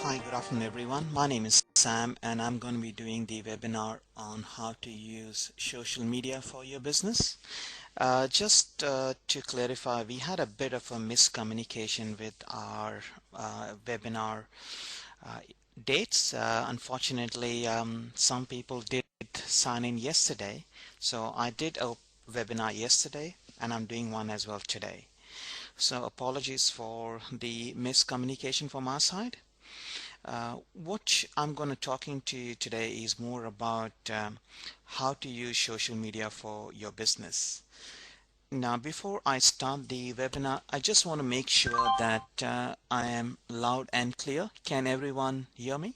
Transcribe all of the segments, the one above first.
Hi, good afternoon everyone. My name is Sam and I'm going to be doing the webinar on how to use social media for your business. Just to clarify, we had a bit of a miscommunication with our webinar uh, dates. Unfortunately, some people did sign in yesterday. So I did a webinar yesterday and I'm doing one as well today. So apologies for the miscommunication from our side. What I'm going to talking to you today is more about how to use social media for your business. Now, before I start the webinar, I just want to make sure that I am loud and clear. Can everyone hear me?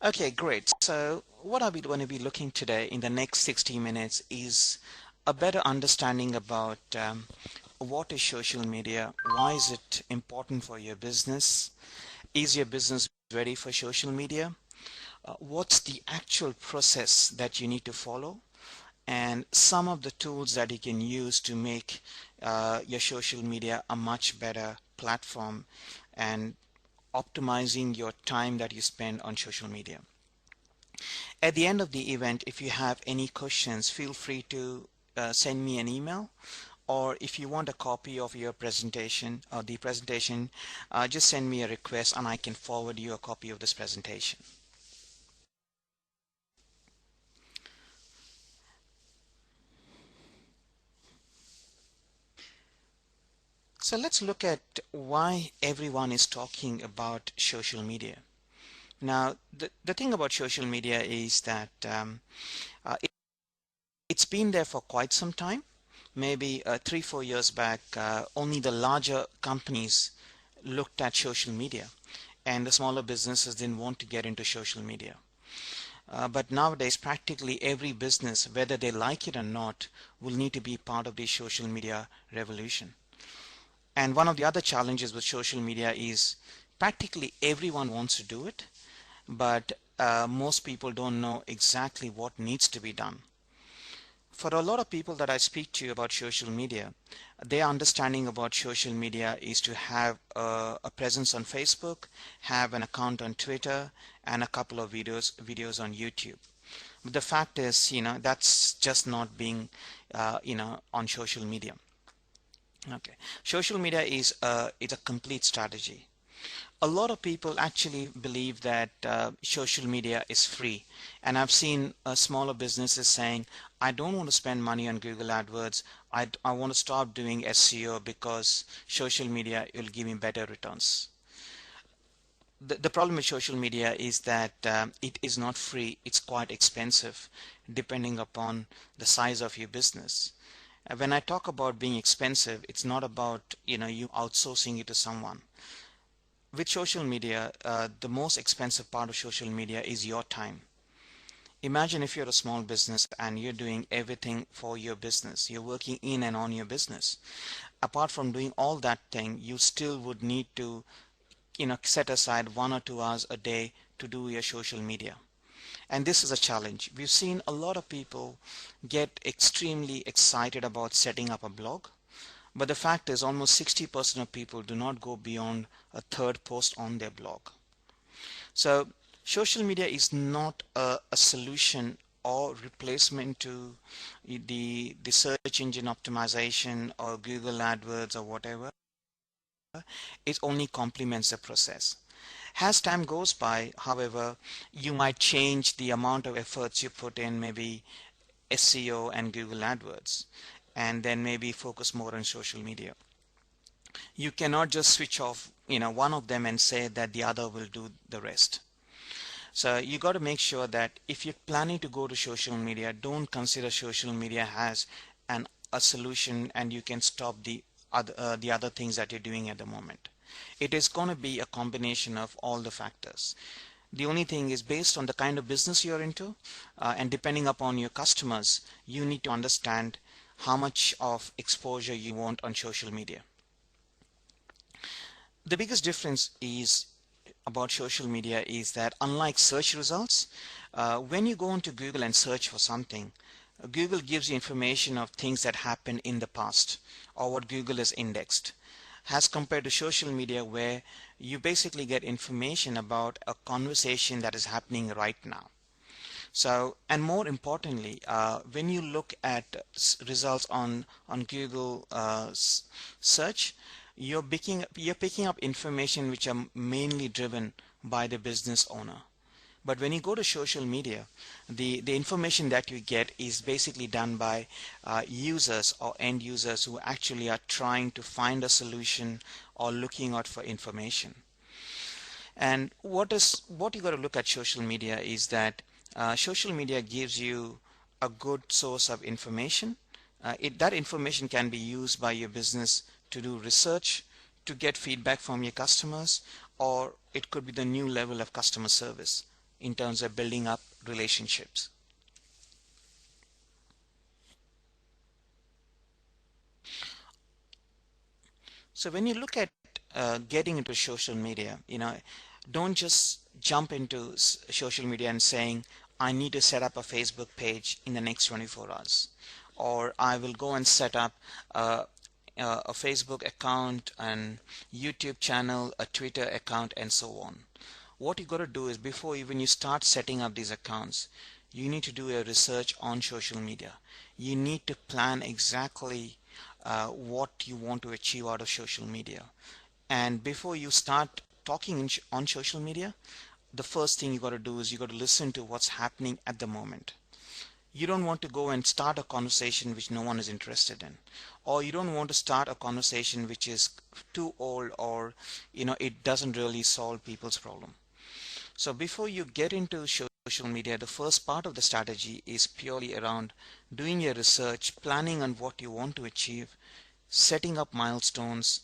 Okay, great. So what are we going to be looking today in the next 60 minutes is a better understanding about what is social media, why is it important for your business, is your business ready for social media, what's the actual process that you need to follow, and some of the tools that you can use to make your social media a much better platform and optimizing your time that you spend on social media. At the end of the event, if you have any questions, feel free to send me an email, or if you want a copy of your presentation or the presentation, just send me a request and I can forward you a copy of this presentation. So let's look at why everyone is talking about social media. Now, the thing about social media is that it's been there for quite some time. Maybe 3-4 years back, only the larger companies looked at social media, and the smaller businesses didn't want to get into social media. But nowadays, practically every business, whether they like it or not, will need to be part of the social media revolution. And one of the other challenges with social media is practically everyone wants to do it, but most people don't know exactly what needs to be done. For a lot of people that I speak to about social media, their understanding about social media is to have a presence on Facebook, have an account on Twitter, and a couple of videos on YouTube. But the fact is, that's just not being, on social media. Okay, social media is a complete strategy. A lot of people actually believe that social media is free, and I've seen smaller businesses saying, I don't want to spend money on Google AdWords. I want to stop doing SEO because social media will give me better returns. The problem with social media is that it is not free. It's quite expensive depending upon the size of your business. When I talk about being expensive, it's not about you outsourcing it to someone. With social media, the most expensive part of social media is your time. Imagine if you're a small business and you're doing everything for your business. You're working in and on your business. Apart from doing all that thing, you still would need to, set aside 1 or 2 hours a day to do your social media. And this is a challenge. We've seen a lot of people get extremely excited about setting up a blog. But the fact is almost 60% of people do not go beyond a third post on their blog. So social media is not a solution or replacement to the search engine optimization or Google AdWords or whatever. It only complements the process. As time goes by, however, you might change the amount of efforts you put in, maybe SEO and Google AdWords, and then maybe focus more on social media. You cannot just switch off one of them and say that the other will do the rest. So you got to make sure that if you're planning to go to social media, don't consider social media as a solution and you can stop the other things that you're doing at the moment. It is going to be a combination of all the factors. The only thing is based on the kind of business you're into, and depending upon your customers, you need to understand how much of exposure you want on social media. The biggest difference is about social media is that unlike search results, when you go into Google and search for something, Google gives you information of things that happened in the past or what Google has indexed, as compared to social media where you basically get information about a conversation that is happening right now. So, and more importantly, when you look at results on Google search, you're picking up information which are mainly driven by the business owner. But when you go to social media, the information that you get is basically done by users or end users who actually are trying to find a solution or looking out for information. And what you got to look at social media is that social media gives you a good source of information. That information can be used by your business to do research, to get feedback from your customers, or it could be the new level of customer service in terms of building up relationships. So when you look at getting into social media, don't just jump into social media and saying, I need to set up a Facebook page in the next 24 hours, or I will go and set up a, a Facebook account and YouTube channel, a Twitter account, and so on. What you got to do is before even you start setting up these accounts, you need to do a research on social media. You need to plan exactly what you want to achieve out of social media. And before you start talking on social media, the first thing you got to do is you got to listen to what's happening at the moment. You don't want to go and start a conversation which no one is interested in, or you don't want to start a conversation which is too old, or it doesn't really solve people's problem. So before you get into social media, the first part of the strategy is purely around doing your research, planning on what you want to achieve, setting up milestones,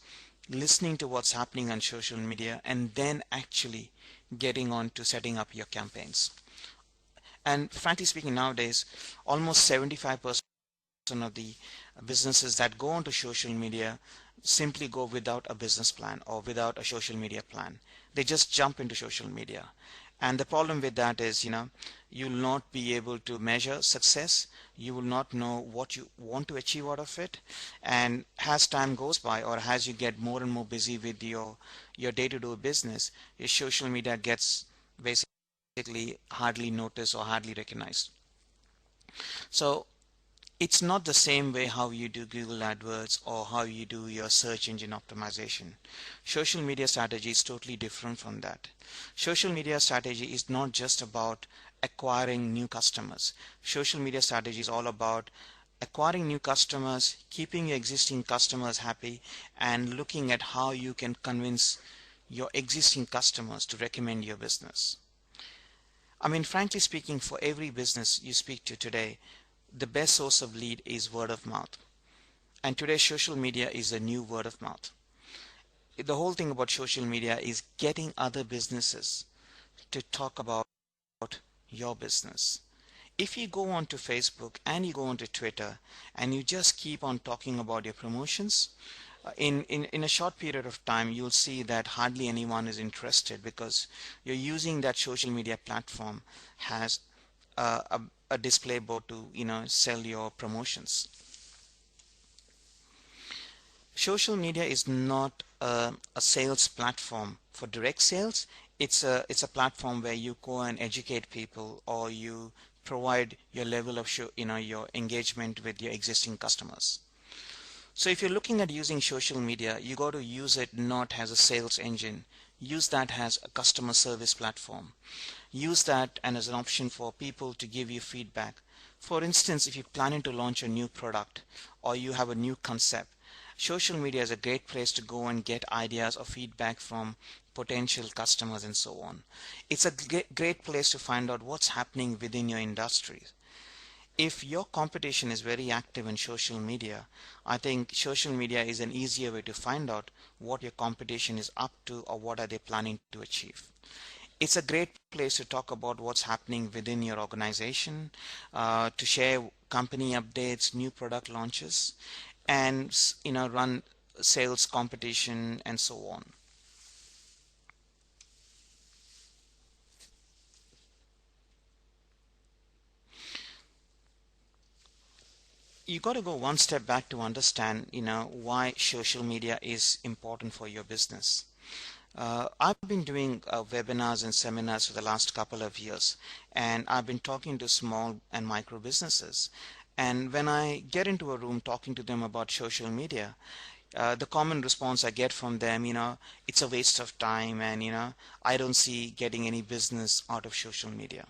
listening to what's happening on social media, and then actually getting on to setting up your campaigns. And frankly speaking, nowadays, almost 75% of the businesses that go onto social media simply go without a business plan or without a social media plan. They just jump into social media. And the problem with that is, you'll not be able to measure success. You will not know what you want to achieve out of it. And as time goes by, or as you get more and more busy with your day-to-day business, your social media gets basically hardly noticed or hardly recognized. So it's not the same way how you do Google AdWords or how you do your search engine optimization. Social media strategy is totally different from that. Social media strategy is not just about acquiring new customers. Social media strategy is all about acquiring new customers, keeping your existing customers happy, and looking at how you can convince your existing customers to recommend your business. I mean, frankly speaking, for every business you speak to today, the best source of lead is word of mouth. And today, social media is a new word of mouth. The whole thing about social media is getting other businesses to talk about your business. If you go onto Facebook and you go onto Twitter and you just keep on talking about your promotions, in a short period of time, you'll see that hardly anyone is interested because you're using that social media platform as a display board to sell your promotions. Social media is not a sales platform for direct sales. It's a platform where you go and educate people, or you provide your level of your engagement with your existing customers. So if you're looking at using social media, you got to use it not as a sales engine. Use that as a customer service platform. Use that and as an option for people to give you feedback. For instance, if you're planning to launch a new product or you have a new concept, social media is a great place to go and get ideas or feedback from potential customers and so on. It's a great place to find out what's happening within your industry. If your competition is very active in social media, I think social media is an easier way to find out what your competition is up to or what are they planning to achieve. It's a great place to talk about what's happening within your organization, to share company updates, new product launches, and run sales competition and so on. you got to go one step back to understand, why social media is important for your business. I've been doing webinars and seminars for the last couple of years, and I've been talking to small and micro businesses. And when I get into a room talking to them about social media, the common response I get from them, it's a waste of time, and I don't see getting any business out of social media.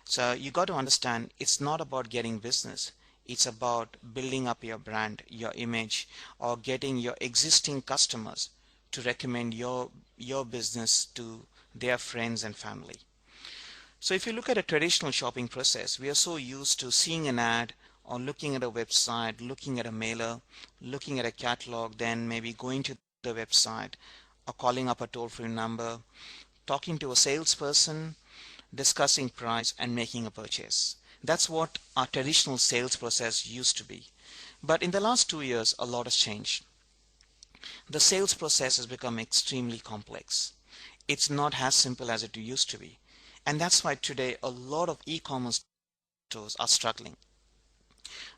So you got to understand, it's not about getting business. It's about building up your brand, your image, or getting your existing customers to recommend your business to their friends and family. So if you look at a traditional shopping process, we are so used to seeing an ad or looking at a website, looking at a mailer, looking at a catalog, then maybe going to the website or calling up a toll-free number, talking to a salesperson, discussing price, and making a purchase. That's what our traditional sales process used to be. But in the last 2 years, a lot has changed. The sales process has become extremely complex. It's not as simple as it used to be. And that's why today a lot of e-commerce stores are struggling.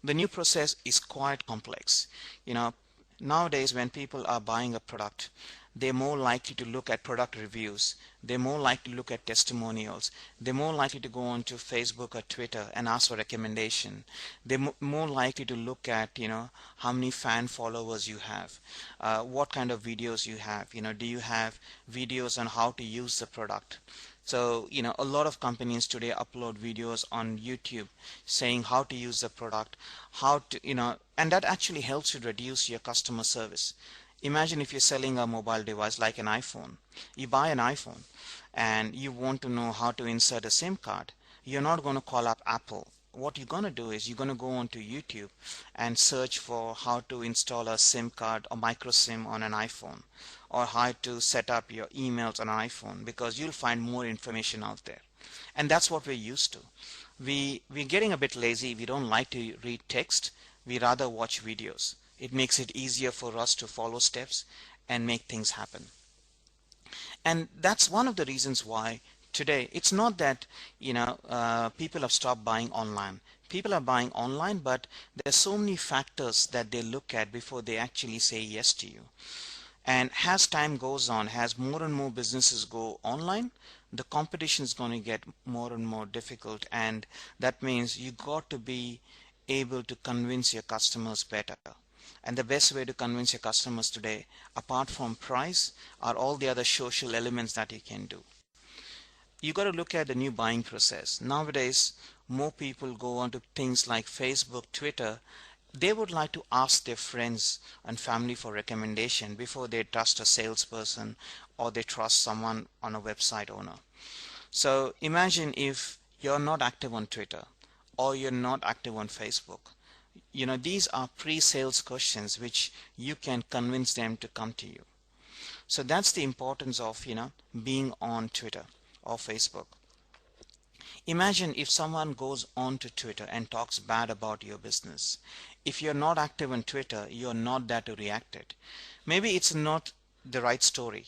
The new process is quite complex. You know, Nowadays when people are buying a product, they're more likely to look at product reviews. They're more likely to look at testimonials. They're more likely to go onto Facebook or Twitter and ask for recommendation. They're more likely to look at, how many fan followers you have, what kind of videos you have. Do you have videos on how to use the product? So, a lot of companies today upload videos on YouTube saying how to use the product, and that actually helps you reduce your customer service. Imagine if you're selling a mobile device like an iPhone. You buy an iPhone and you want to know how to insert a SIM card. You're not going to call up Apple. What you're going to do is you're going to go onto YouTube and search for how to install a SIM card or micro SIM on an iPhone, or how to set up your emails on an iPhone, because you'll find more information out there. And that's what we're used to. We're getting a bit lazy. We don't like to read text. We rather watch videos. It makes it easier for us to follow steps and make things happen. And that's one of the reasons why today it's not that people have stopped buying online. People are buying online, but there's so many factors that they look at before they actually say yes to you. And as time goes on, as more and more businesses go online, the competition is going to get more and more difficult, and that means you got to be able to convince your customers better. And the best way to convince your customers today, apart from price, are all the other social elements that you can do. You got to look at the new buying process. Nowadays, more people go onto things like Facebook, Twitter. They would like to ask their friends and family for recommendation before they trust a salesperson or they trust someone on a website owner. So imagine if you're not active on Twitter or you're not active on Facebook. These are pre-sales questions which you can convince them to come to you. So that's the importance of, being on Twitter or Facebook. Imagine if someone goes on to Twitter and talks bad about your business. If you're not active on Twitter, you're not there to react it. Maybe it's not the right story,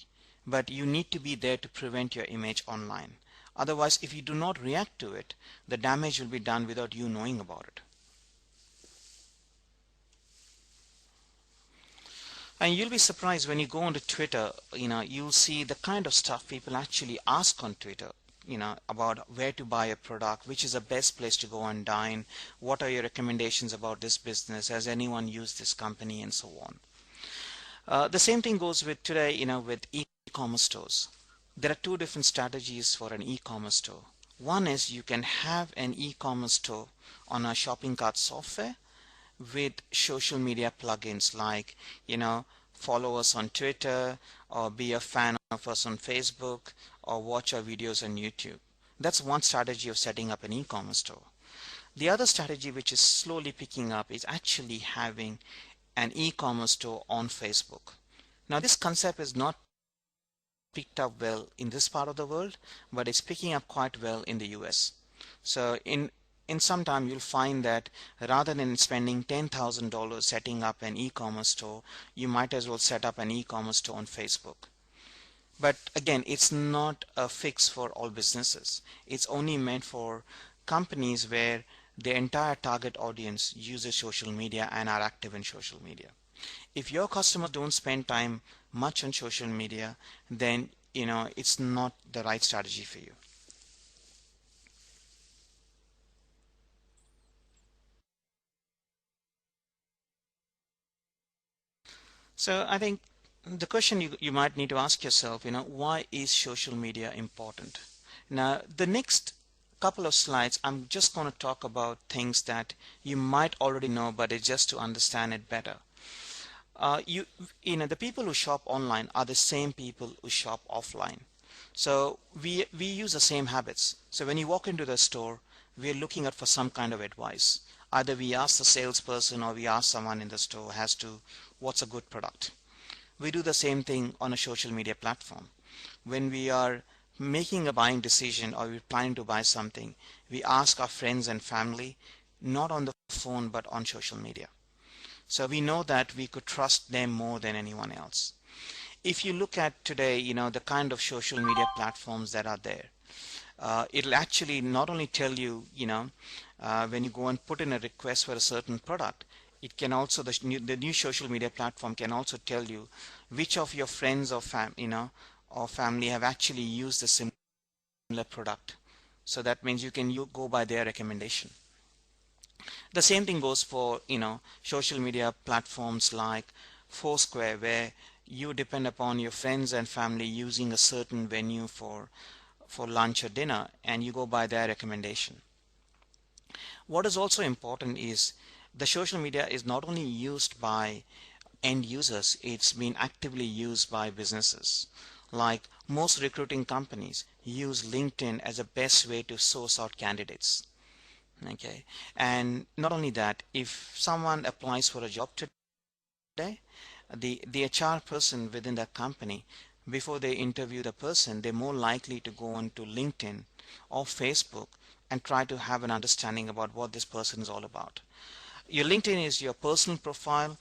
but you need to be there to prevent your image online. Otherwise, if you do not react to it, the damage will be done without you knowing about it. And you'll be surprised when you go onto Twitter, you'll see the kind of stuff people actually ask on Twitter, about where to buy a product, which is the best place to go and dine, what are your recommendations about this business, has anyone used this company, and so on. The same thing goes with today, with e-commerce stores. There are two different strategies for an e-commerce store. One is you can have an e-commerce store on a shopping cart software with social media plugins like, follow us on Twitter, or be a fan of us on Facebook, or watch our videos on YouTube. That's one strategy of setting up an e-commerce store. The other strategy, which is slowly picking up, is actually having an e-commerce store on Facebook. Now, this concept is not picked up well in this part of the world, but it's picking up quite well in the US. So in some time you'll find that rather than spending $10,000 setting up an e-commerce store, you might as well set up an e-commerce store on Facebook. But again, it's not a fix for all businesses. It's only meant for companies where the entire target audience uses social media and are active in social media. If your customers don't spend time much on social media, then it's not the right strategy for you. So I think the question you might need to ask yourself, why is social media important? Now, the next couple of slides, I'm just going to talk about things that you might already know, but it's just to understand it better. The people who shop online are the same people who shop offline. So we use the same habits. So when you walk into the store, we're looking at for some kind of advice. Either we ask the salesperson or we ask someone in the store as to what's a good product. We do the same thing on a social media platform. When we are making a buying decision or we're planning to buy something, we ask our friends and family, not on the phone but on social media. So we know that we could trust them more than anyone else. If you look at today, the kind of social media platforms that are there, it'll actually not only tell you, when you go and put in a request for a certain product, it can also, the new social media platform can also tell you which of your friends or or family have actually used the similar product. So that means you go by their recommendation. The same thing goes for, social media platforms like Foursquare, where you depend upon your friends and family using a certain venue for lunch or dinner, and you go by their recommendation. What is also important is the social media is not only used by end users, it's been actively used by businesses. Like most recruiting companies use LinkedIn as a best way to source out candidates. Okay, and not only that, if someone applies for a job today, the HR person within that company, before they interview the person, they're more likely to go onto LinkedIn or Facebook and try to have an understanding about what this person is all about. Your LinkedIn is your personal profile.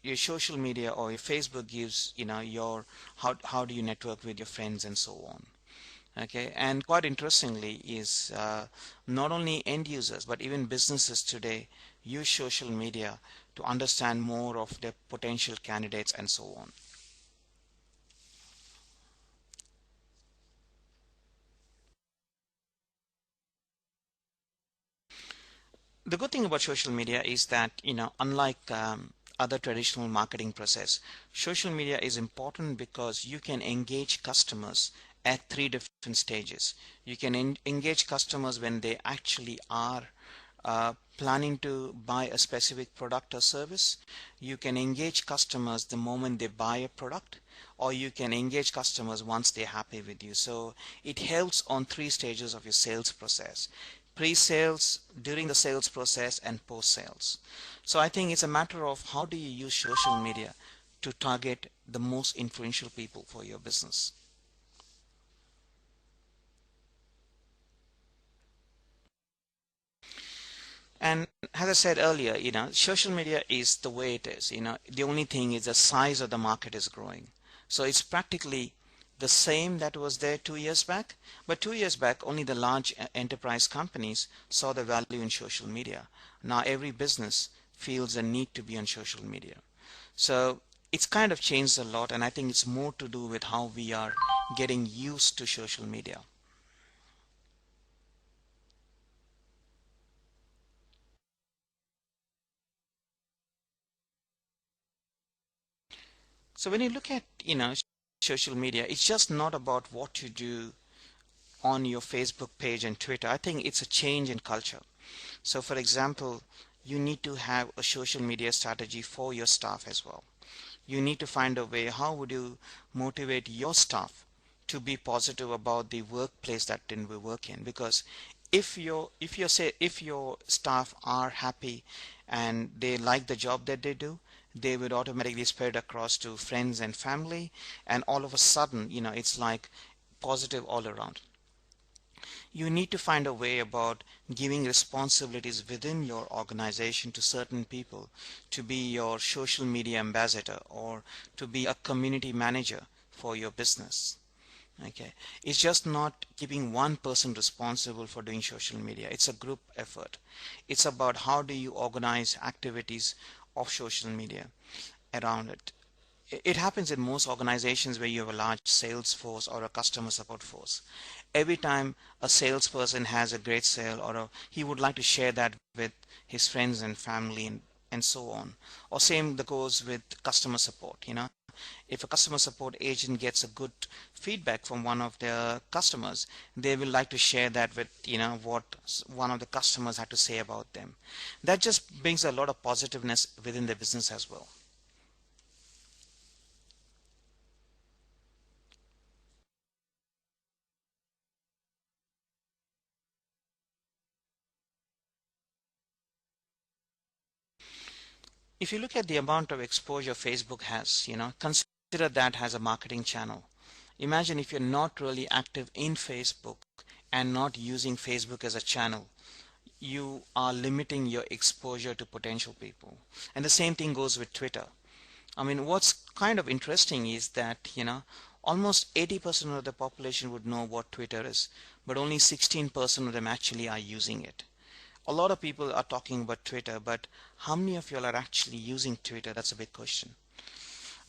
Your social media or your Facebook gives your how do you network with your friends and so on. Okay, and quite interestingly is not only end users but even businesses today use social media to understand more of their potential candidates and so on. The good thing about social media is that, unlike other traditional marketing process, social media is important because you can engage customers at three different stages. You can engage customers when they actually are planning to buy a specific product or service. You can engage customers the moment they buy a product, or you can engage customers once they're happy with you. So it helps on three stages of your sales process: pre-sales, during the sales process, and post-sales. So I think it's a matter of how do you use social media to target the most influential people for your business. And as I said earlier, social media is the way it is. The only thing is the size of the market is growing. So it's practically the same that was there 2 years back. But 2 years back, only the large enterprise companies saw the value in social media. Now every business feels a need to be on social media. So it's kind of changed a lot, and I think it's more to do with how we are getting used to social media. So when you look at, social media, it's just not about what you do on your Facebook page and Twitter. I think it's a change in culture. So for example, you need to have a social media strategy for your staff as well. You need to find a way, how would you motivate your staff to be positive about the workplace that we work in? Because if your staff are happy and they like the job that they do, they would automatically spread across to friends and family, and all of a sudden, it's like positive all around. You need to find a way about giving responsibilities within your organization to certain people to be your social media ambassador or to be a community manager for your business. Okay, it's just not keeping one person responsible for doing social media. It's a group effort. It's about how do you organize activities of social media around it. It happens in most organizations where you have a large sales force or a customer support force. Every time a salesperson has a great sale, he would like to share that with his friends and family, and so on. Or same that goes with customer support. If a customer support agent gets a good feedback from one of their customers, they will like to share that with what one of the customers had to say about them. That just brings a lot of positiveness within the business as well. If you look at the amount of exposure Facebook has, consider that as a marketing channel. Imagine if you're not really active in Facebook and not using Facebook as a channel, you are limiting your exposure to potential people. And the same thing goes with Twitter. I mean, what's kind of interesting is that, almost 80% of the population would know what Twitter is, but only 16% of them actually are using it. A lot of people are talking about Twitter, but how many of you all are actually using Twitter? That's a big question.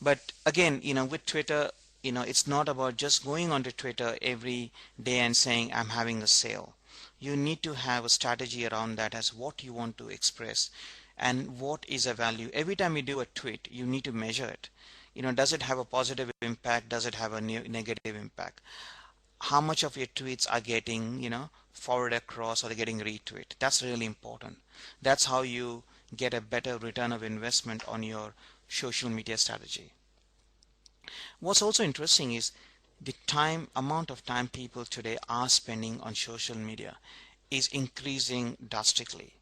But again, with Twitter, it's not about just going onto Twitter every day and saying, I'm having a sale. You need to have a strategy around that as what you want to express and what is a value. Every time you do a tweet, you need to measure it. Does it have a positive impact? Does it have a negative impact? How much of your tweets are getting, forward across, or they're getting retweet? That's really important. That's how you get a better return of investment on your social media strategy. What's also interesting is the amount of time people today are spending on social media is increasing drastically.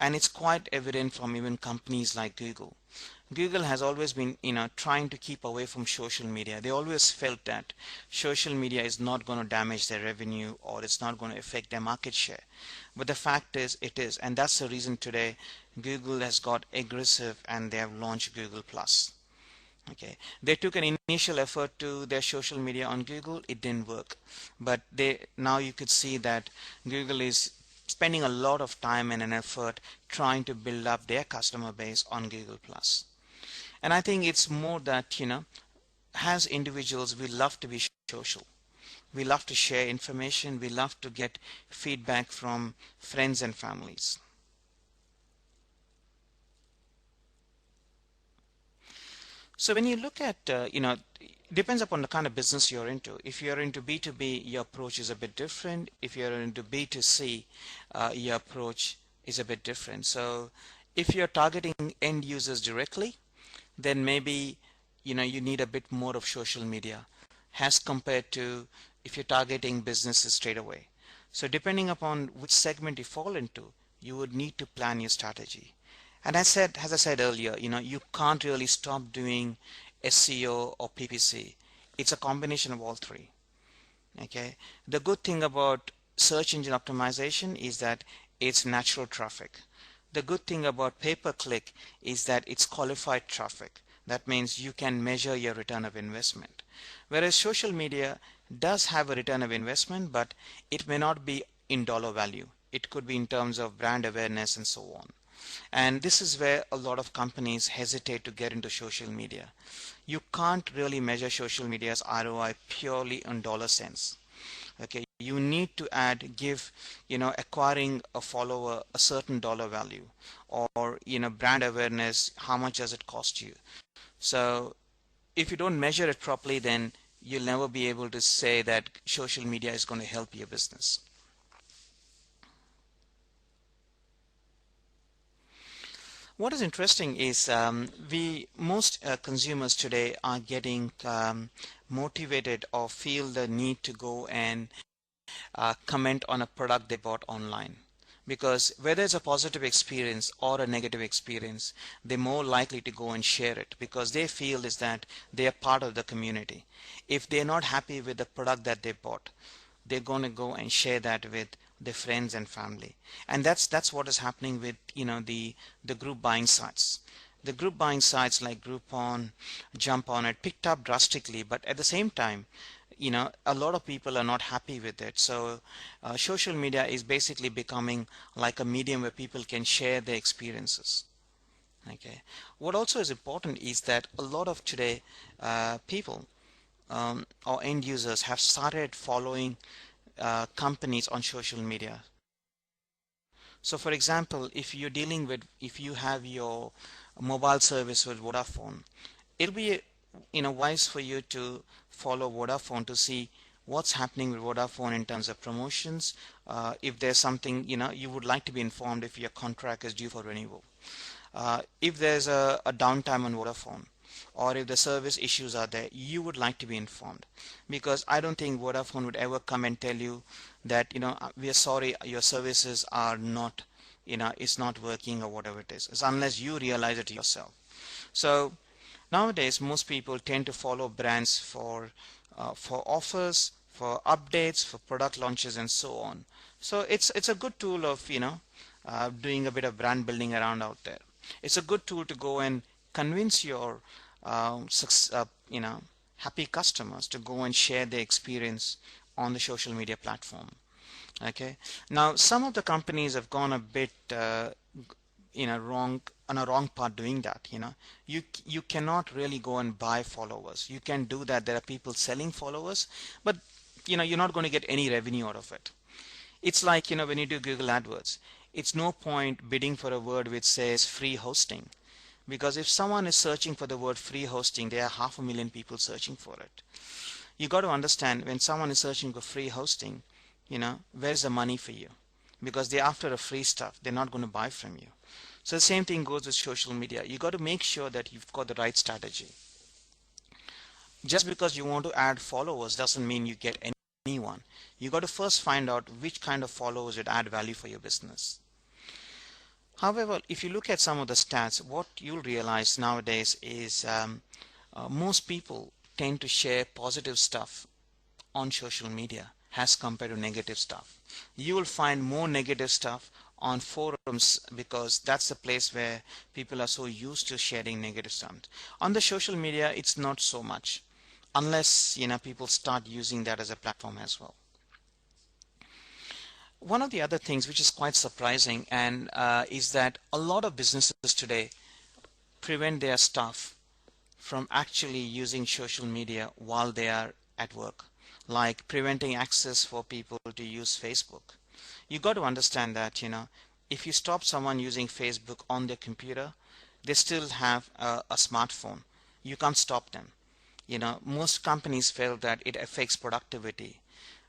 And it's quite evident from even companies like Google. Google has always been, trying to keep away from social media. They always felt that social media is not going to damage their revenue, or it's not going to affect their market share. But the fact is, it is. And that's the reason today Google has got aggressive and they have launched Google Plus. Okay, they took an initial effort to their social media on Google. It didn't work, but now you could see that Google is spending a lot of time and an effort trying to build up their customer base on Google Plus. And I think it's more that, as individuals, we love to be social. We love to share information. We love to get feedback from friends and families. So when you look at, depends upon the kind of business you're into. If you're into B2B, your approach is a bit different. If you're into B2C, your approach is a bit different. So if you're targeting end users directly, then maybe, you need a bit more of social media as compared to if you're targeting businesses straight away. So depending upon which segment you fall into, you would need to plan your strategy. And as I said earlier, you can't really stop doing SEO or PPC. It's a combination of all three. Okay. The good thing about search engine optimization is that it's natural traffic. The good thing about pay-per-click is that it's qualified traffic. That means you can measure your return of investment. Whereas social media does have a return of investment, but it may not be in dollar value. It could be in terms of brand awareness and so on. And this is where a lot of companies hesitate to get into social media. You can't really measure social media's ROI purely in dollar sense. Okay, you need to give, acquiring a follower a certain dollar value, or, brand awareness, how much does it cost you? So if you don't measure it properly, then you'll never be able to say that social media is going to help your business. What is interesting is we most consumers today are getting motivated or feel the need to go and comment on a product they bought online, because whether it's a positive experience or a negative experience, they're more likely to go and share it because they feel is that they are part of the community. If they're not happy with the product that they bought, they're going to go and share that with their friends and family. And that's what is happening with the group buying sites. The group buying sites like Groupon, Jump on it picked up drastically, but at the same time, a lot of people are not happy with it. So social media is basically becoming like a medium where people can share their experiences. Okay. What also is important is that a lot of today people or end users have started following companies on social media. So for example, if you have your mobile service with Vodafone, it'll be wise for you to follow Vodafone to see what's happening with Vodafone in terms of promotions. If there's something you would like to be informed if your contract is due for renewal. If there's a downtime on Vodafone, or if the service issues are there, you would like to be informed, because I don't think Vodafone would ever come and tell you that we are sorry, your services are not it's not working or whatever it is. It's unless you realize it yourself. So nowadays most people tend to follow brands for offers, for updates, for product launches, and so on. So it's a good tool of doing a bit of brand building around out there. It's a good tool to go and convince your happy customers to go and share their experience on the social media platform. Okay. Now some of the companies have gone a bit wrong on a wrong path doing that. You cannot really go and buy followers. You can do that. There are people selling followers, but you're not going to get any revenue out of it. It's like when you do Google AdWords, it's no point bidding for a word which says free hosting, because if someone is searching for the word free hosting, there are 500,000 people searching for it. You got to understand, when someone is searching for free hosting, where's the money for you? Because they're after a free stuff, they're not going to buy from you. So the same thing goes with social media. You got to make sure that you've got the right strategy. Just because you want to add followers doesn't mean you get anyone. You got to first find out which kind of followers would add value for your business. However, if you look at some of the stats, what you'll realize nowadays is most people tend to share positive stuff on social media as compared to negative stuff. You will find more negative stuff on forums, because that's the place where people are so used to sharing negative stuff. On the social media, it's not so much, unless people start using that as a platform as well. One of the other things which is quite surprising and is that a lot of businesses today prevent their staff from actually using social media while they are at work, like preventing access for people to use Facebook. You got to understand that if you stop someone using Facebook on their computer, they still have a smartphone. You can't stop them. Most companies feel that it affects productivity.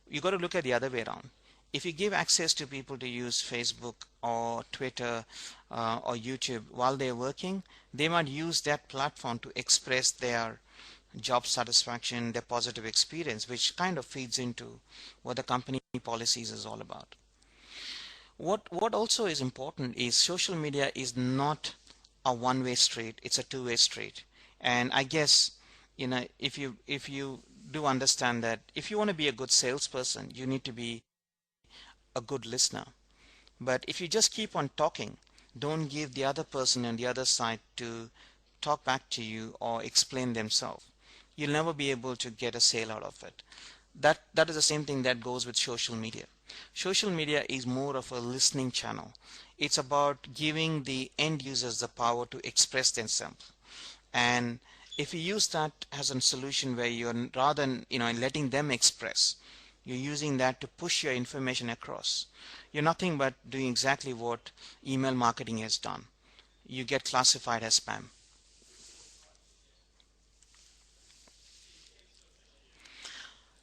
You got to look at the other way around. If you give access to people to use Facebook or Twitter or YouTube while they're working, they might use that platform to express their job satisfaction, their positive experience, which kind of feeds into what the company policies is all about. What also is important is social media is not a one-way street, it's a two-way street. And I guess if you do understand that if you want to be a good salesperson, you need to be a good listener. But if you just keep on talking, don't give the other person on the other side to talk back to you or explain themselves, you'll never be able to get a sale out of it. That is the same thing that goes with social media. Social media is more of a listening channel. It's about giving the end users the power to express themselves. And if you use that as a solution where you're, rather than letting them express, you're using that to push your information across, you're nothing but doing exactly what email marketing has done. You get classified as spam.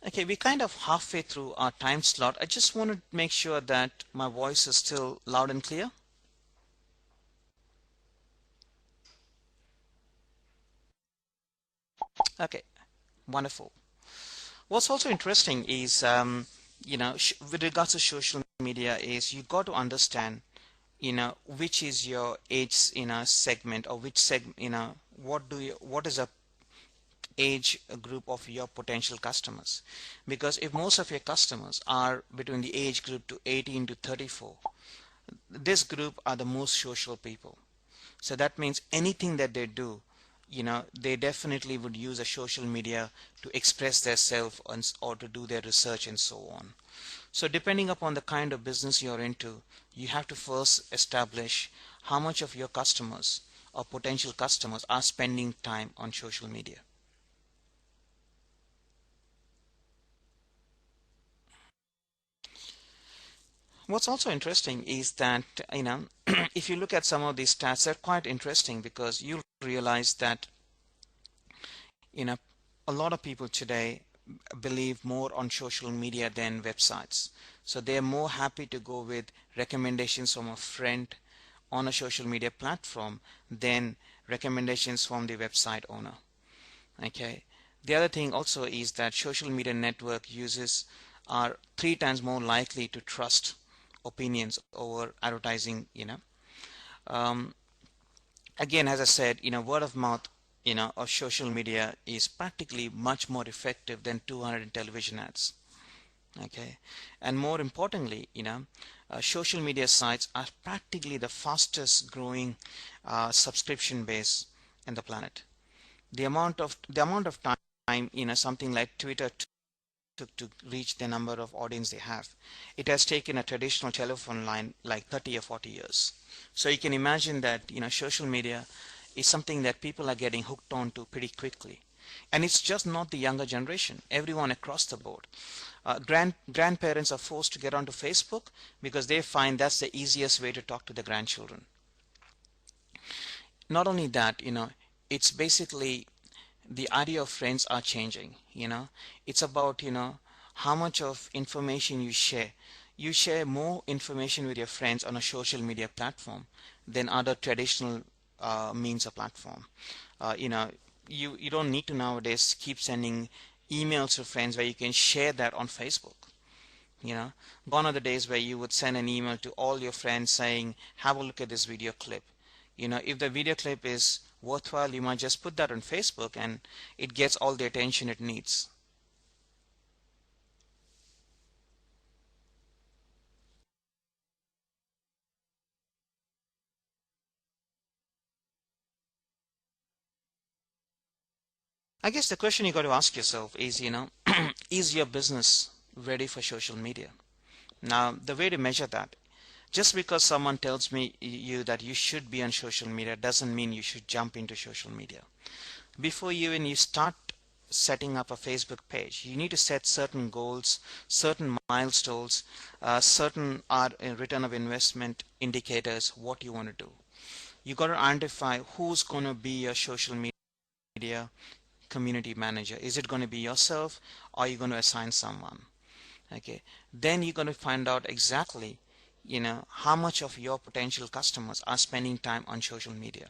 Okay, we're kind of halfway through our time slot. I just want to make sure that my voice is still loud and clear. Okay, wonderful. What's also interesting is, with regards to social media, is you got to understand, which is your age, segment, or which what is a age group of your potential customers. Because if most of your customers are between the age group to 18 to 34, this group are the most social people. So that means anything that they do, they definitely would use a social media to express their self or to do their research and so on. So depending upon the kind of business you're into, you have to first establish how much of your customers or potential customers are spending time on social media. What's also interesting is that, if you look at some of these stats, they're quite interesting because you'll realize that, you know, a lot of people today believe more on social media than websites. So they're more happy to go with recommendations from a friend on a social media platform than recommendations from the website owner. Okay. The other thing also is that social media network users are 3 times more likely to trust opinions over advertising. Um, Again, as I said, word of mouth, or social media is practically much more effective than 200 television ads. Okay, and more importantly, social media sites are practically the fastest growing subscription base in the planet. The amount of time, something like Twitter took to reach the number of audience they have, it has taken a traditional telephone line like 30 or 40 years. So you can imagine that social media is something that people are getting hooked on to pretty quickly. And it's just not the younger generation, everyone across the board. Grandparents are forced to get onto Facebook because they find that's the easiest way to talk to the grandchildren. Not only that, it's basically the idea of friends are changing. It's about how much of information you share more information with your friends on a social media platform than other traditional means of platform. You don't need to nowadays keep sending emails to friends where you can share that on Facebook. Gone are the days where you would send an email to all your friends saying, have a look at this video clip. If the video clip is worthwhile, you might just put that on Facebook and it gets all the attention it needs. I guess the question you got to ask yourself is, is your business ready for social media? Now, the way to measure that, just because someone tells me you that you should be on social media doesn't mean you should jump into social media. Before you start setting up a Facebook page, you need to set certain goals, certain milestones, certain return of investment indicators, what you want to do. You got to identify who's going to be your social media community manager. Is it going to be yourself or are you going to assign someone? Okay. Then you're going to find out exactly, how much of your potential customers are spending time on social media.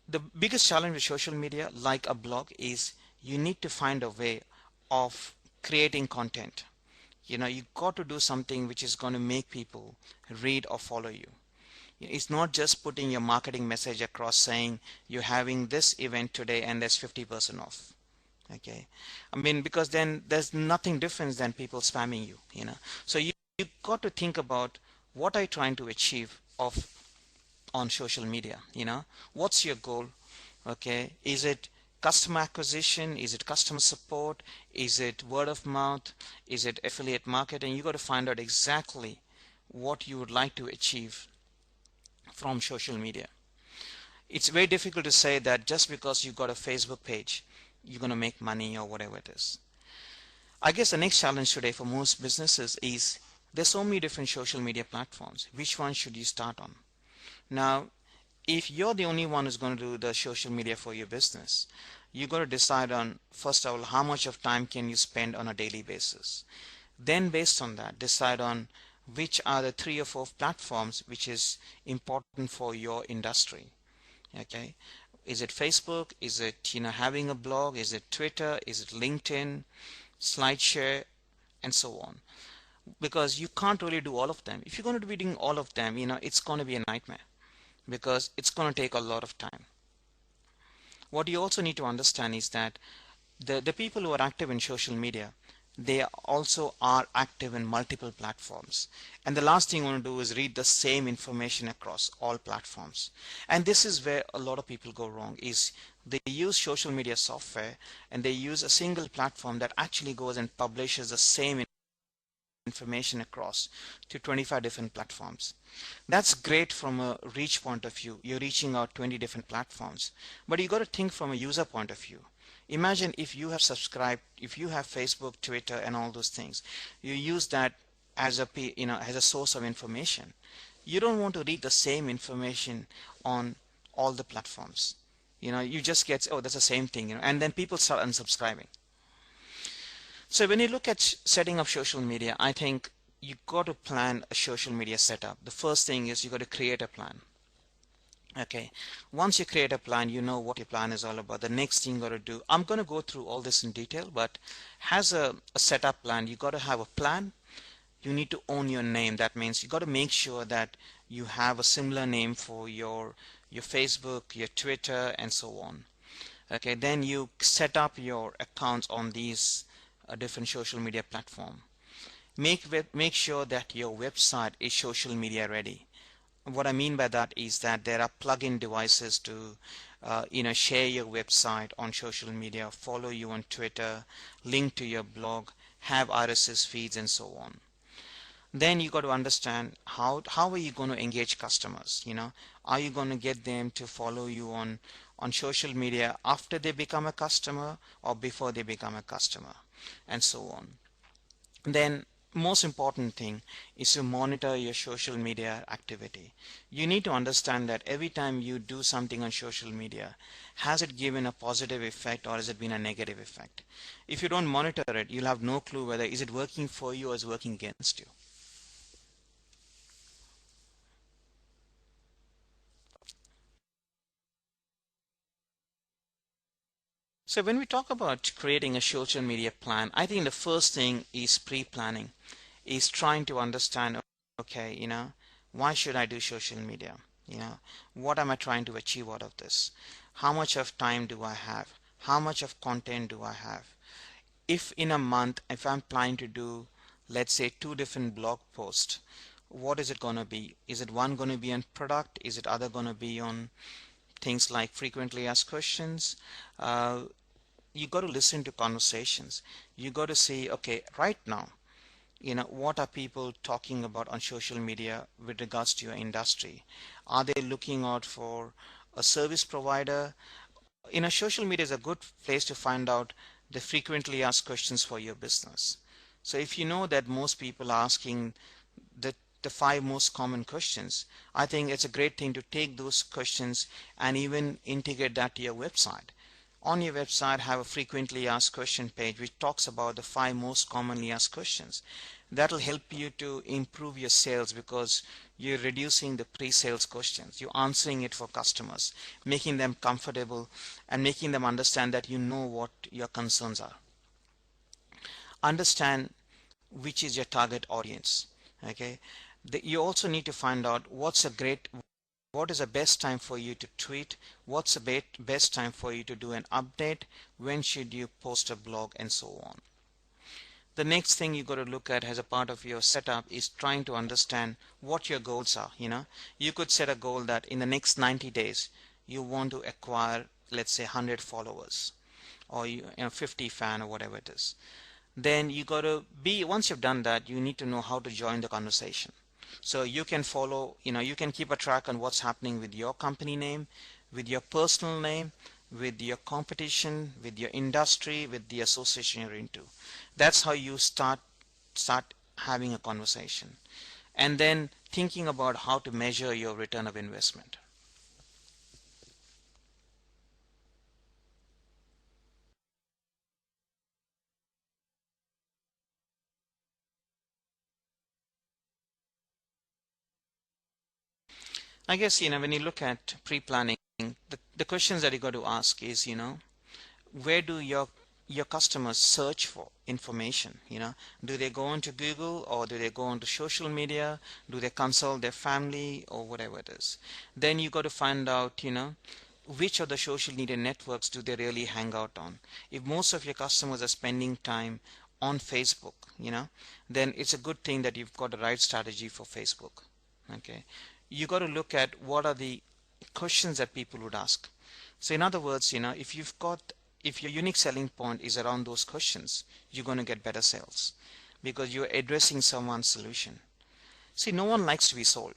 The biggest challenge with social media, like a blog, is you need to find a way of creating content. You got to do something which is going to make people read or follow you. It's not just putting your marketing message across saying you're having this event today and there's 50% off. Okay. I mean, because then there's nothing different than people spamming you. So you got to think about what are you trying to achieve of on social media. What's your goal? Okay, is it customer acquisition? Is it customer support? Is it word of mouth? Is it affiliate marketing? You got to find out exactly what you would like to achieve from social media. It's very difficult to say that just because you got a Facebook page you're going to make money or whatever it is. I guess the next challenge today for most businesses is there's so many different social media platforms. Which one should you start on? Now, if you're the only one who's going to do the social media for your business, you got to decide on, first of all, how much of time can you spend on a daily basis. Then based on that, decide on which are the 3 or 4 platforms which is important for your industry. Okay, is it Facebook? Is it having a blog? Is it Twitter? Is it LinkedIn, SlideShare, and so on? Because you can't really do all of them. If you're going to be doing all of them, it's going to be a nightmare because it's going to take a lot of time. What you also need to understand is that the people who are active in social media, they also are active in multiple platforms. And the last thing you want to do is read the same information across all platforms. And this is where a lot of people go wrong, is They use social media software, and they use a single platform that actually goes and publishes the same information across to 25 different platforms. That's great from a reach point of view. You're reaching out 20 different platforms. But you got to think from a user point of view. Imagine if you have subscribed, if you have Facebook, Twitter, and all those things. You use that as as a source of information. You don't want to read the same information on all the platforms. You just get, oh, that's the same thing, and then people start unsubscribing. So when you look at setting up social media, I think you got to plan a social media setup. The first thing is you got to create a plan. Okay, once you create a plan, you know what your plan is all about. The next thing you got to do, I'm going to go through all this in detail, but has a setup plan, you got to have a plan. You need to own your name. That means you got to make sure that you have a similar name for your Facebook, your Twitter, and so on. Okay, then you set up your accounts on these different social media platform. Make sure that your website is social media ready. What I mean by that is that there are plug-in devices to share your website on social media, follow you on Twitter, link to your blog, have RSS feeds, and so on. Then you got to understand how are you going to engage customers. Are you going to get them to follow you on social media after they become a customer or before they become a customer, and so on. Then most important thing is to monitor your social media activity. You need to understand that every time you do something on social media, has it given a positive effect or has it been a negative effect? If you don't monitor it, you'll have no clue whether is it working for you or is working against you. So when we talk about creating a social media plan, I think the first thing is pre-planning, is trying to understand, okay, why should I do social media? What am I trying to achieve out of this? How much of time do I have? How much of content do I have? If in a month, if I'm planning to do, let's say, two different blog posts, what is it going to be? Is it one going to be on product? Is it other going to be on things like frequently asked questions? You got to listen to conversations. You got to see, okay, right now, what are people talking about on social media with regards to your industry? Are they looking out for a service provider? Social media is a good place to find out the frequently asked questions for your business. So if you know that most people are asking the the five most common questions, I think it's a great thing to take those questions and even integrate that to your website. On your website, have a frequently asked question page which talks about the five most commonly asked questions. That'll help you to improve your sales because you're reducing the pre-sales questions. You're answering it for customers, making them comfortable and making them understand that you know what your concerns are. Understand which is your target audience. Okay, you also need to find out what is the best time for you to tweet, what's the best time for you to do an update, when should you post a blog, and so on. The next thing you got to look at as a part of your setup is trying to understand what your goals are. You could set a goal that in the next 90 days you want to acquire, let's say, 100 followers, or 50 fan, or whatever it is. Then you got to be, once you've done that, you need to know how to join the conversation. So you can follow, you can keep a track on what's happening with your company name, with your personal name, with your competition, with your industry, with the association you're into. That's how you start having a conversation. And then thinking about how to measure your return of investment. I guess, when you look at pre-planning, the questions that you got to ask is, where do your customers search for information? Do they go onto Google, or do they go onto social media? Do they consult their family, or whatever it is? Then you got to find out, which of the social media networks do they really hang out on? If most of your customers are spending time on Facebook, then it's a good thing that you've got the right strategy for Facebook. Okay, you got to look at what are the questions that people would ask. So in other words, if your unique selling point is around those questions, you're going to get better sales because you're addressing someone's solution. See, no one likes to be sold,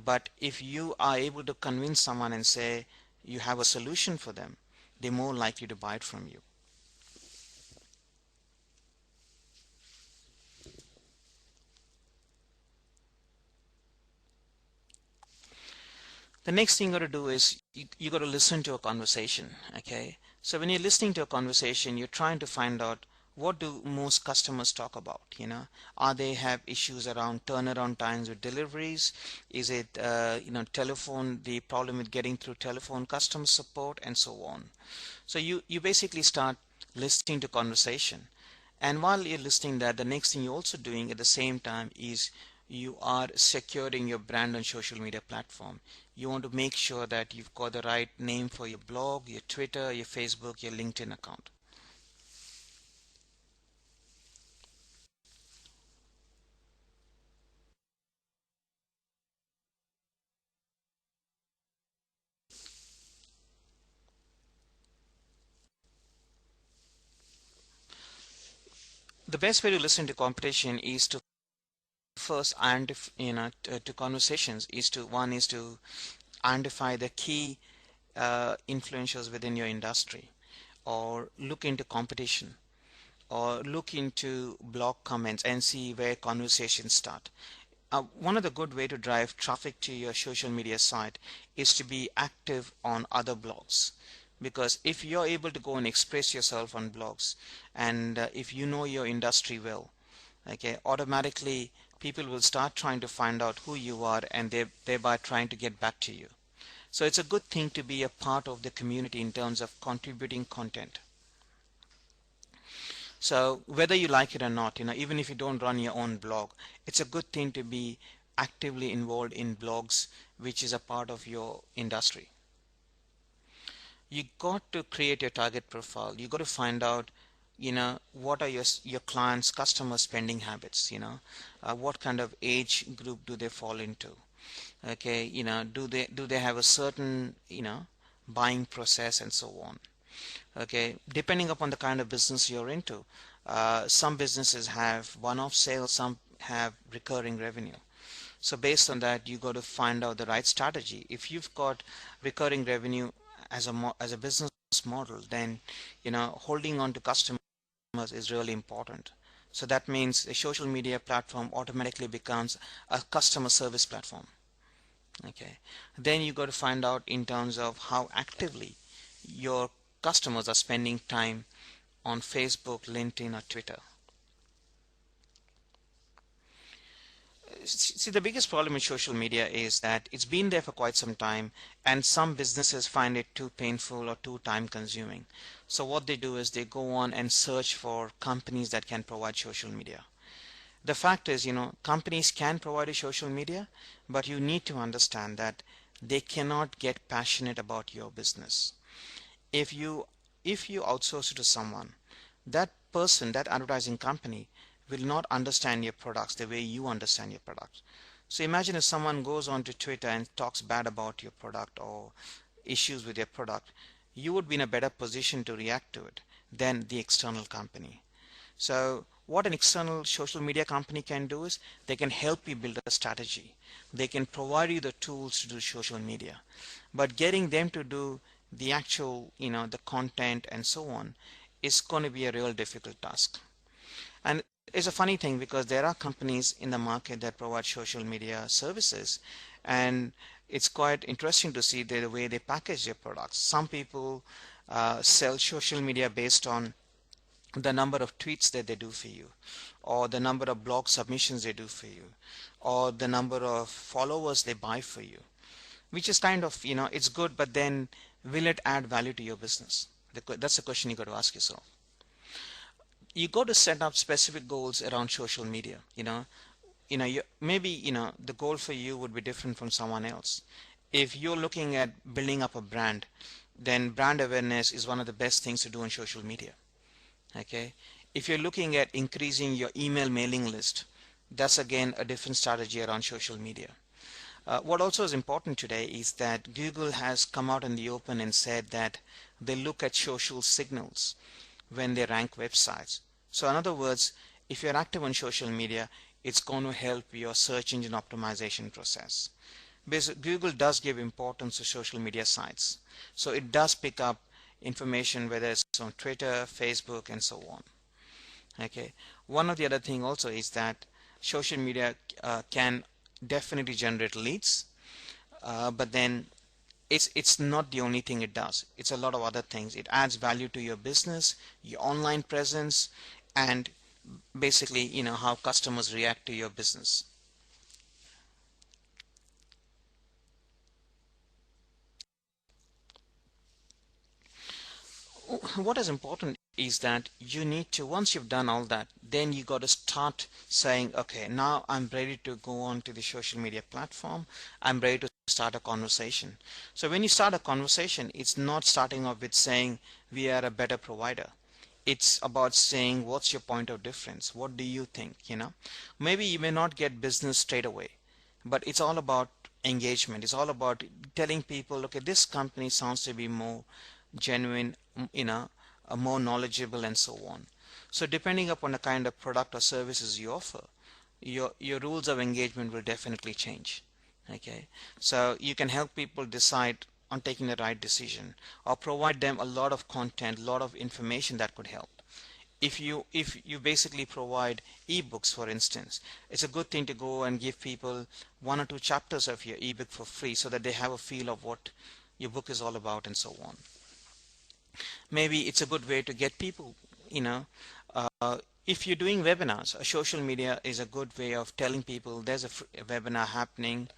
but if you are able to convince someone and say you have a solution for them, they're more likely to buy it from you. The next thing you got to do is you got to listen to a conversation. Okay, so when you're listening to a conversation, you're trying to find out what do most customers talk about. Are they have issues around turnaround times with deliveries? Is it telephone, the problem with getting through telephone customer support, and so on. So you basically start listening to conversation, and while you're listening that, the next thing you're also doing at the same time is you are securing your brand on social media platform. You want to make sure that you've got the right name for your blog, your Twitter, your Facebook, your LinkedIn account. The best way to listen to competition is to first to conversations is to one is to identify the key influencers within your industry, or look into competition, or look into blog comments and see where conversations start. One of the good way to drive traffic to your social media site is to be active on other blogs, because if you're able to go and express yourself on blogs, and if you know your industry well, okay, automatically people will start trying to find out who you are, and thereby trying to get back to you. So it's a good thing to be a part of the community in terms of contributing content. So whether you like it or not, even if you don't run your own blog, it's a good thing to be actively involved in blogs, which is a part of your industry. You got to create your target profile. You got to find out, what are your clients' customer spending habits. What kind of age group do they fall into? Okay, do they have a certain buying process, and so on. Okay, depending upon the kind of business you're into, some businesses have one-off sales, some have recurring revenue. So based on that, you got to find out the right strategy. If you've got recurring revenue as a business model, then holding on to customers is really important. So that means a social media platform automatically becomes a customer service platform. Okay, then you got to find out in terms of how actively your customers are spending time on Facebook, LinkedIn, or Twitter. See, the biggest problem with social media is that it's been there for quite some time, and some businesses find it too painful or too time consuming. So what they do is they go on and search for companies that can provide social media. The fact is, companies can provide you social media, but you need to understand that they cannot get passionate about your business. If you outsource it to someone, that person, that advertising company, will not understand your products the way you understand your products. So imagine if someone goes on to Twitter and talks bad about your product or issues with your product, you would be in a better position to react to it than the external company. So what an external social media company can do is they can help you build a strategy. They can provide you the tools to do social media. But getting them to do the actual, the content and so on is going to be a real difficult task. And it's a funny thing because there are companies in the market that provide social media services, and it's quite interesting to see the way they package their products. Some people sell social media based on the number of tweets that they do for you, or the number of blog submissions they do for you, or the number of followers they buy for you, which is kind of, it's good, but then will it add value to your business? That's the question you got to ask yourself. You got to set up specific goals around social media. Maybe the goal for you would be different from someone else. If you're looking at building up a brand, then brand awareness is one of the best things to do on social media. Okay, if you're looking at increasing your email mailing list, that's again a different strategy around social media. What also is important today is that Google has come out in the open and said that they look at social signals when they rank websites. So in other words, if you're active on social media, it's going to help your search engine optimization process. Because Google does give importance to social media sites. So it does pick up information whether it's on Twitter, Facebook, and so on. Okay. One of the other thing also is that social media can definitely generate leads, but then it's not the only thing it does. It's a lot of other things. It adds value to your business, your online presence, and basically, how customers react to your business. What is important is that you need to, once you've done all that, then you got to start saying, okay, now I'm ready to go on to the social media platform. I'm ready to start a conversation. So when you start a conversation, it's not starting off with saying we are a better provider. It's about saying what's your point of difference? What do you think? Maybe you may not get business straight away, but it's all about engagement. It's all about telling people, okay, this company sounds to be more genuine, more knowledgeable, and so on. So depending upon the kind of product or services you offer, your rules of engagement will definitely change. Okay, so you can help people decide on taking the right decision, or provide them a lot of content, a lot of information that could help. If you basically provide ebooks, for instance, it's a good thing to go and give people one or two chapters of your ebook for free so that they have a feel of what your book is all about and so on. Maybe it's a good way to get people, you know uh, if you're doing webinars, social media is a good way of telling people there's a webinar happening,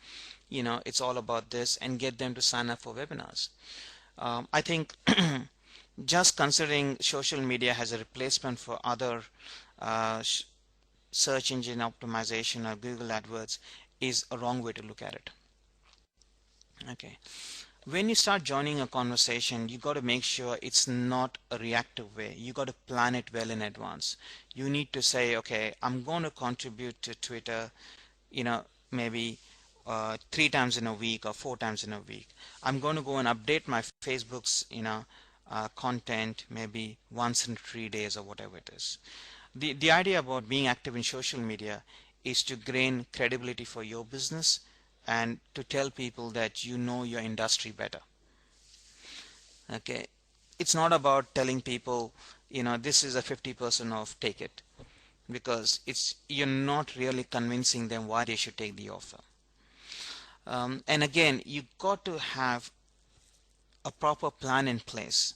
it's all about this, and get them to sign up for webinars. I think just considering social media as a replacement for other uh, search engine optimization or Google AdWords is a wrong way to look at it. Okay. When you start joining a conversation, you got to make sure it's not a reactive way. You got to plan it well in advance. You need to say, okay, I'm going to contribute to Twitter, maybe 3 times in a week or 4 times in a week. I'm going to go and update my Facebook's, content maybe once in 3 days or whatever it is. The idea about being active in social media is to gain credibility for your business and to tell people that you know your industry better. Okay, it's not about telling people, this is a 50% off, take it, because you're not really convincing them why they should take the offer. And again, you got to have a proper plan in place,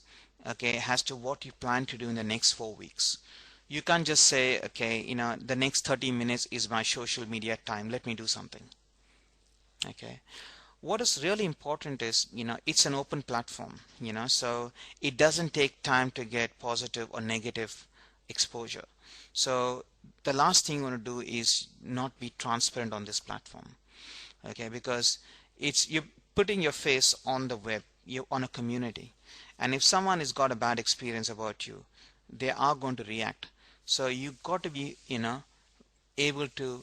okay, as to what you plan to do in the next 4 weeks. You can't just say, okay, the next 30 minutes is my social media time, let me do something. Okay, what is really important is, it's an open platform, so it doesn't take time to get positive or negative exposure. So the last thing you want to do is not be transparent on this platform. Okay, because you're putting your face on the web, you're on a community, and if someone has got a bad experience about you, they are going to react. So you got to be, able to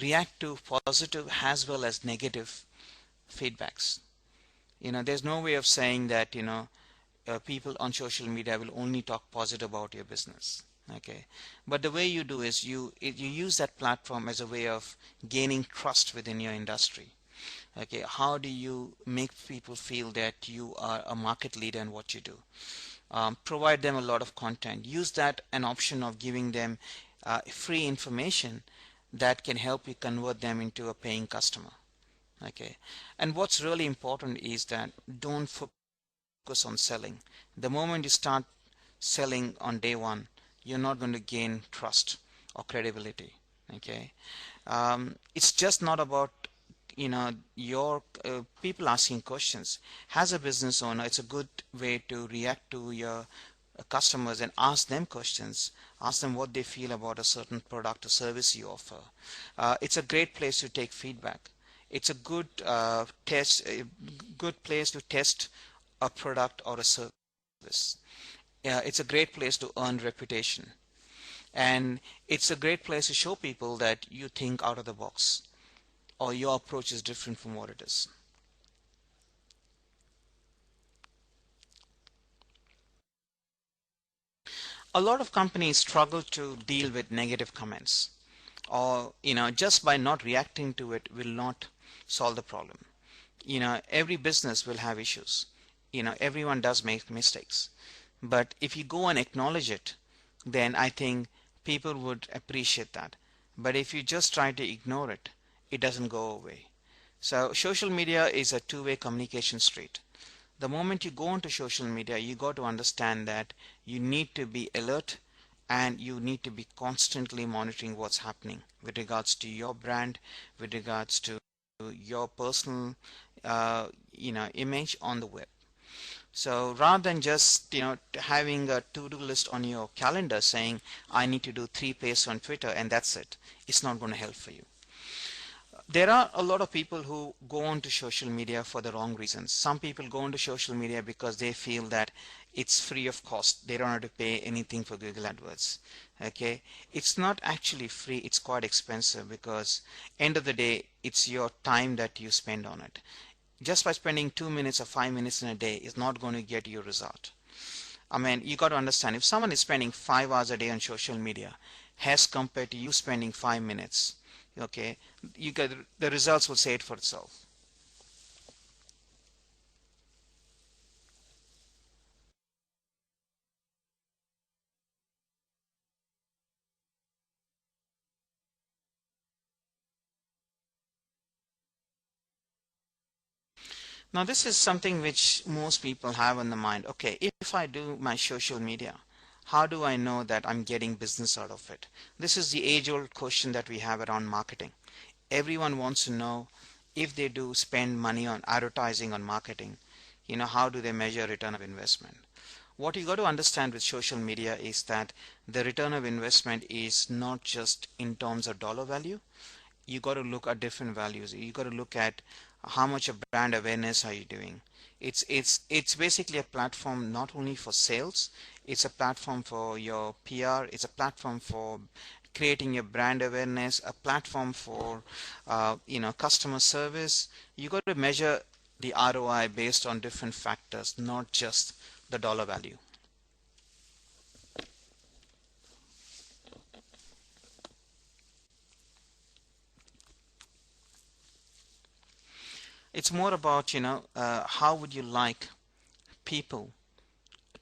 react to positive as well as negative feedbacks. There's no way of saying that, people on social media will only talk positive about your business. Okay, but the way you do is you use that platform as a way of gaining trust within your industry. Okay, how do you make people feel that you are a market leader in what you do? Provide them a lot of content. Use that an option of giving them free information that can help you convert them into a paying customer. Okay, and what's really important is that don't focus on selling. The moment you start selling on day one, you're not going to gain trust or credibility. Okay, it's just not about, your people asking questions. As a business owner, it's a good way to react to your customers and ask them questions. Ask them what they feel about a certain product or service you offer. It's a great place to take feedback. It's a good good place to test a product or a service. It's a great place to earn reputation, and it's a great place to show people that you think out of the box. or your approach is different from what it is. A lot of companies struggle to deal with negative comments, or just by not reacting to it will not solve the problem. Every business will have issues. Everyone does make mistakes, but if you go and acknowledge it, then I think people would appreciate that. But if you just try to ignore it, it doesn't go away. So social media is a two-way communication street. The moment you go onto social media, you got to understand that you need to be alert, and you need to be constantly monitoring what's happening with regards to your brand, with regards to your personal image on the web. So rather than just having a to-do list on your calendar saying I need to do 3 posts on Twitter and that's it, it's not going to help for you. There are a lot of people who go onto social media for the wrong reasons. Some people go onto social media because they feel that it's free of cost. They don't have to pay anything for Google AdWords. Okay, it's not actually free. It's quite expensive because end of the day, it's your time that you spend on it. Just by spending 2 minutes or 5 minutes in a day is not going to get you a result. I mean, you got to understand, if someone is spending 5 hours a day on social media as compared to you spending 5 minutes, okay, you get the results will say it for itself. Now, this is something which most people have in the mind. Okay, if I do my social media, how do I know that I'm getting business out of it? This is the age-old question that we have around marketing. Everyone wants to know, if they do spend money on advertising, on marketing, how do they measure return of investment? What you got to understand with social media is that the return of investment is not just in terms of dollar value. You got to look at different values. You got to look at how much of brand awareness are you doing. It's basically a platform not only for sales, it's a platform for your PR, it's a platform for creating your brand awareness, a platform for customer service. You got to measure the ROI based on different factors, not just the dollar value. It's more about how would you like people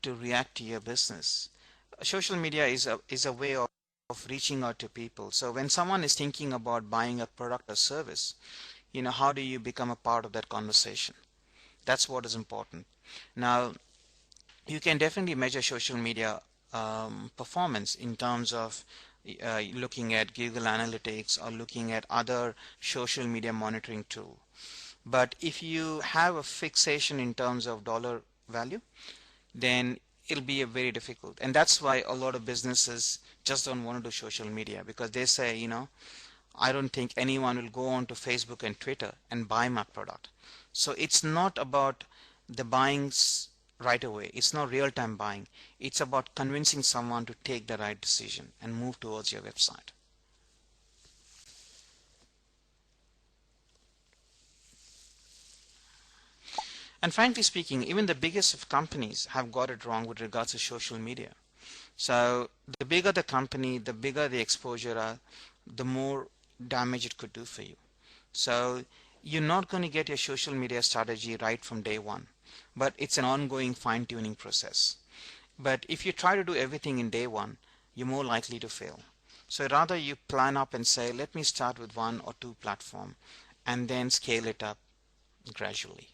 to react to your business. Social media is a way of reaching out to people. So when someone is thinking about buying a product or service, how do you become a part of that conversation? That's what is important. Now, you can definitely measure social media performance in terms of looking at Google Analytics or looking at other social media monitoring tool. But if you have a fixation in terms of dollar value, then it'll be a very difficult. And that's why a lot of businesses just don't want to do social media, because they say, I don't think anyone will go on to Facebook and Twitter and buy my product. So it's not about the buyings right away. It's not real-time buying. It's about convincing someone to take the right decision and move towards your website. And frankly speaking, even the biggest of companies have got it wrong with regards to social media. So the bigger the company, the bigger the exposure are, the more damage it could do for you. So you're not going to get your social media strategy right from day one, but it's an ongoing fine-tuning process. But if you try to do everything in day one, you're more likely to fail. So rather you plan up and say, let me start with one or two platform and then scale it up gradually.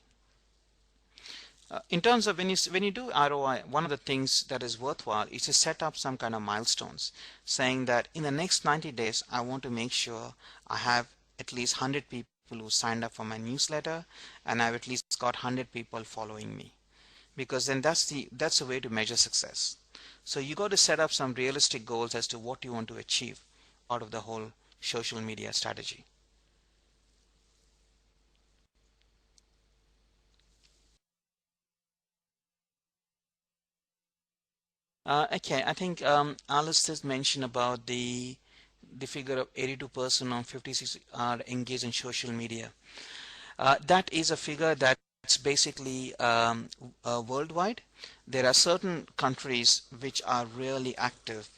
In terms of when you do ROI, one of the things that is worthwhile is to set up some kind of milestones, saying that in the next 90 days, I want to make sure I have at least 100 people who signed up for my newsletter, and I've at least got 100 people following me, because then that's the way to measure success. So you got to set up some realistic goals as to what you want to achieve out of the whole social media strategy. Okay, I think Alice has mentioned about the the figure of 82% on 56 are engaged in social media. That is a figure that's basically worldwide. There are certain countries which are really active.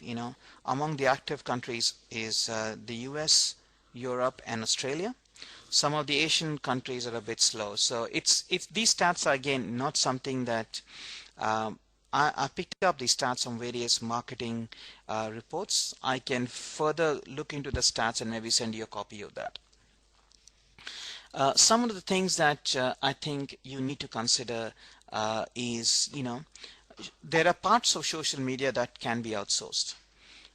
Among the active countries is the US, Europe, and Australia. Some of the Asian countries are a bit slow. So it's these stats are again not something that um, I picked up these stats from various marketing reports. I can further look into the stats and maybe send you a copy of that. Some of the things that I think you need to consider is, there are parts of social media that can be outsourced.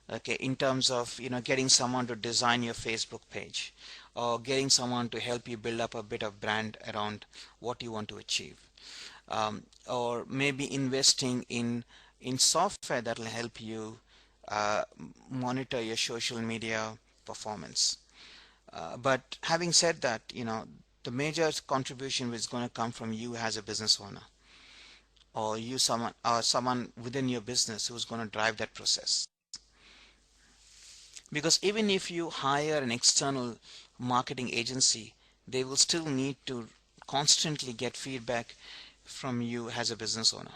Okay, in terms of, getting someone to design your Facebook page, or getting someone to help you build up a bit of brand around what you want to achieve, or maybe investing in software that will help you uh, monitor your social media performance. But having said that, the major contribution is going to come from you as a business owner, or someone within your business who's going to drive that process. Because even if you hire an external marketing agency, they will still need to constantly get feedback from you as a business owner.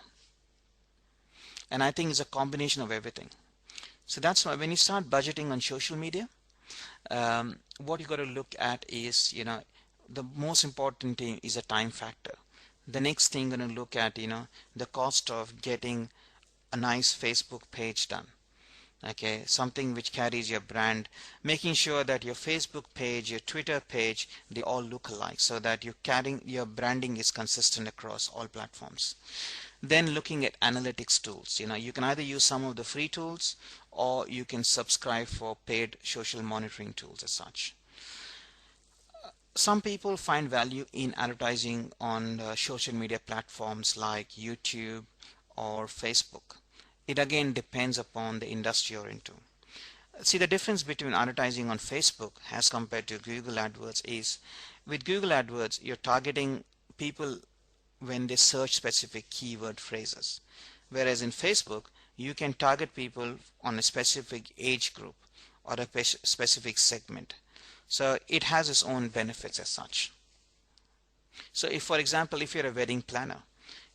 And I think it's a combination of everything. So that's why when you start budgeting on social media, what you got to look at is, the most important thing is a time factor. The next thing you're going to look at, the cost of getting a nice Facebook page done. Okay, something which carries your brand, making sure that your Facebook page, your Twitter page, they all look alike, so that your branding is consistent across all platforms. Then looking at analytics tools, you can either use some of the free tools, or you can subscribe for paid social monitoring tools as such. Some people find value in advertising on social media platforms like YouTube or Facebook. It again depends upon the industry you're into. See, the difference between advertising on Facebook as compared to Google AdWords is, with Google AdWords, you're targeting people when they search specific keyword phrases. Whereas in Facebook, you can target people on a specific age group or a specific segment. So it has its own benefits as such. So if, for example, if you're a wedding planner,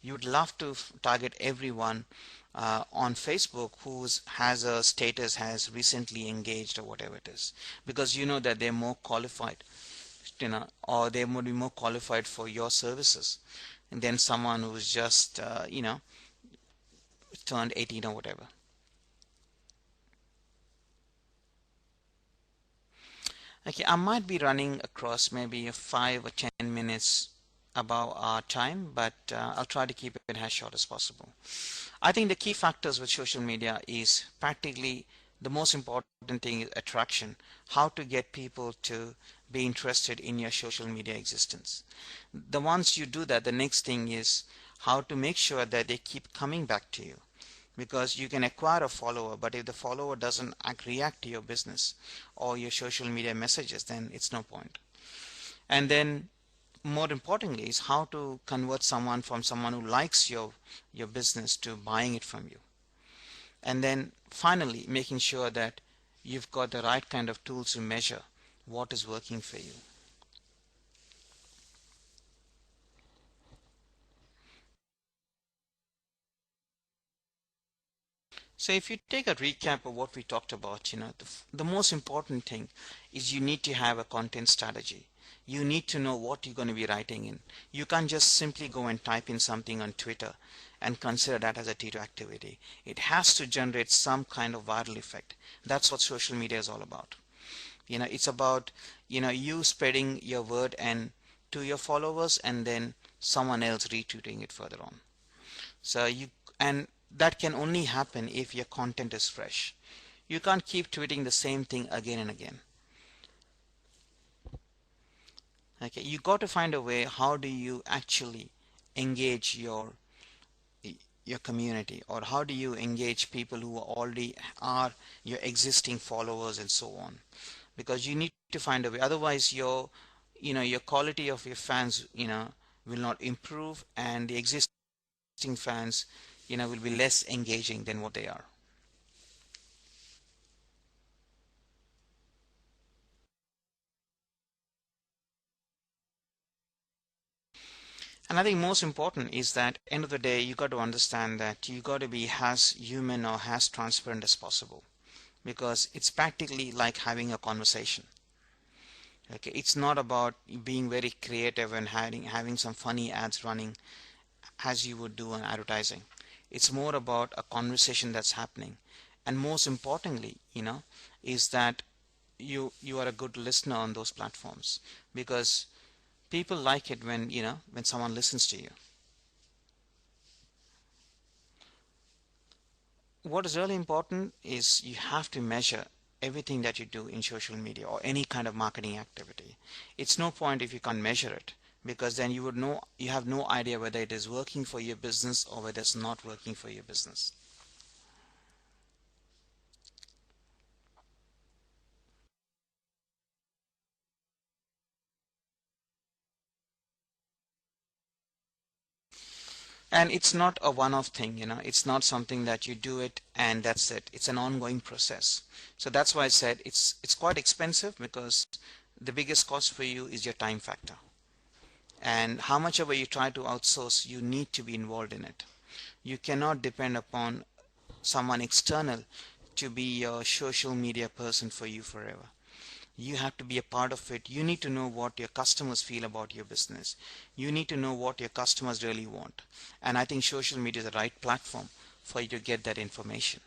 you would love to target everyone on Facebook who has a status has recently engaged or whatever it is, because you know that they're more qualified, or they would be more qualified for your services than someone who's just turned 18 or whatever. Okay, I might be running across maybe a 5 or 10 minutes above our time, but I'll try to keep it as short as possible. I think the key factors with social media is practically the most important thing is attraction. How to get people to be interested in your social media existence. Once you do that, the next thing is how to make sure that they keep coming back to you. Because you can acquire a follower, but if the follower doesn't react to your business or your social media messages, then it's no point. And then more importantly is how to convert someone from someone who likes your business to buying it from you. And then finally making sure that you've got the right kind of tools to measure what is working for you. So if you take a recap of what we talked about, the most important thing is you need to have a content strategy. You need to know what you're going to be writing in. You can't just simply go and type in something on Twitter and consider that as a T2 activity. It has to generate some kind of viral effect. That's what social media is all about. It's about, you spreading your word and to your followers, and then someone else retweeting it further on. So and that can only happen if your content is fresh. You can't keep tweeting the same thing again and again. Okay, you got to find a way, how do you actually engage your community, or how do you engage people who already are your existing followers and so on, because you need to find a way, otherwise your quality of your fans will not improve, and the existing fans will be less engaging than what they are. And I think most important is that end of the day, you got to understand that you got to be as human or as transparent as possible, because it's practically like having a conversation. Okay, it's not about being very creative and having some funny ads running as you would do on advertising. It's more about a conversation that's happening. And most importantly, is that you are a good listener on those platforms, because people like it when when someone listens to you. What is really important is you have to measure everything that you do in social media or any kind of marketing activity. It's no point if you can't measure it, because then you have no idea whether it is working for your business or whether it's not working for your business. And it's not a one-off thing, it's not something that you do it and that's it. It's an ongoing process. So that's why I said it's quite expensive, because the biggest cost for you is your time factor. And how much ever you try to outsource, you need to be involved in it. You cannot depend upon someone external to be your social media person for you forever. You have to be a part of it. You need to know what your customers feel about your business. You need to know what your customers really want. And I think social media is the right platform for you to get that information.